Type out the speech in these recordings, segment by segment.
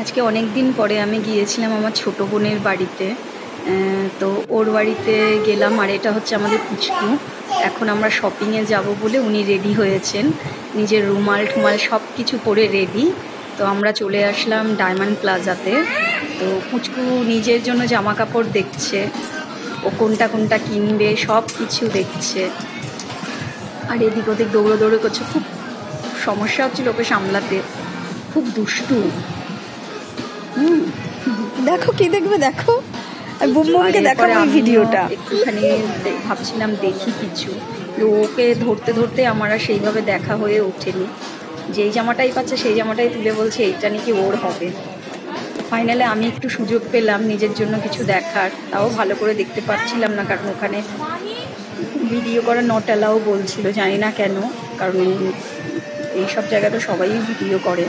আজকে অনেক দিন পরে আমি গিয়েছিলাম আমার ছোটো বোনের বাড়িতে। তো ওর বাড়িতে গেলাম, আর এটা হচ্ছে আমাদের পুচকু। এখন আমরা শপিংয়ে যাব বলে উনি রেডি হয়েছেন, নিজের রুমাল ঠুমাল সব কিছু পরে রেডি। তো আমরা চলে আসলাম ডায়মন্ড প্লাজাতে। তো পুচকু নিজের জন্য জামা কাপড় দেখছে, ও কোনটা কোনটা কিনবে সব কিছু দেখছে, আর এদিক ওদিক দৌড়ো করছে। খুব সমস্যা হচ্ছিল ওকে সামলাতে, খুব দুষ্টু। দেখো কি দেখবে, দেখো বুমবুমকে দেখাবো এই ভিডিওটা। একটুখানি ভাবছিলাম দেখি কিছু, ওকে ধরতে ধরতে আমার আর সেইভাবে দেখা হয়ে ওঠেনি। যেই জামাটাই পাচ্ছে সেই জামাটাই তুলে বলছে এইটা নাকি ওর হবে। ফাইনালে আমি একটু সুযোগ পেলাম নিজের জন্য কিছু দেখার, তাও ভালো করে দেখতে পাচ্ছিলাম না, কারণ ওখানে ভিডিও করা নট অ্যালাউ বলছিল, জানি না কেন, কারণ এইসব জায়গা তো সবাই ভিডিও করে।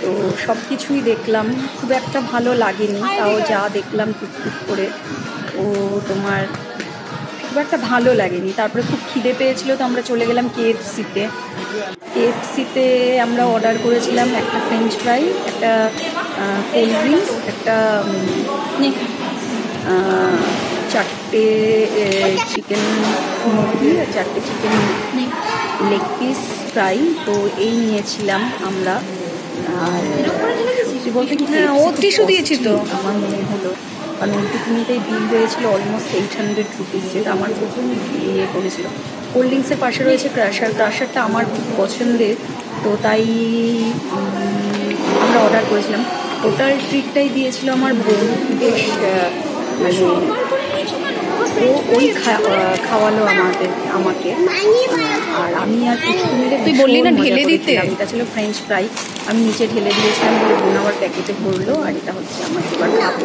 তো সব কিছুই দেখলাম, খুব একটা ভালো লাগেনি, তাও যা দেখলাম টুকটুক করে ও তোমার খুব একটা ভালো লাগেনি। তারপরে খুব খিদে পেয়েছিল, তো আমরা চলে গেলাম KFC-তে। KFC-তে আমরা অর্ডার করেছিলাম একটা ফ্রেঞ্চ ফ্রাই, একটা কোল্ড ড্রিঙ্কস, একটা চারটে চিকেন মুরগি আর চারটে চিকেন লেগ পিস ফ্রাই। তো এই নিয়েছিলাম আমরা। আর বলতে কি ও টিস্যু দিয়েছি তো আমার মনে হলো, কারণ ওইটুকুনিতেই বিল হয়েছিল অলমোস্ট 800 রুপিস, যেটা আমার প্রথম ইয়ে করেছিল। কোল্ড ড্রিঙ্কসের পাশে রয়েছে ক্রাশার, ক্রাশারটা আমার খুব পছন্দের, তো তাই আমরা অর্ডার করেছিলাম। টোটাল ট্রিটটাই দিয়েছিল আমার বোন, বেশ মানে ওই খাওয়ালো আমাকে। আর আমি আর কিছু মিলে তুই বললি না ঢেলে দিতে, এটা ছিল ফ্রেঞ্চ ফ্রাই, আমি নিচে ঢেলে দিয়েছিলাম বলে বোন আবার প্যাকেটে ভরলো। আর এটা হচ্ছে আমার এবার খাবো।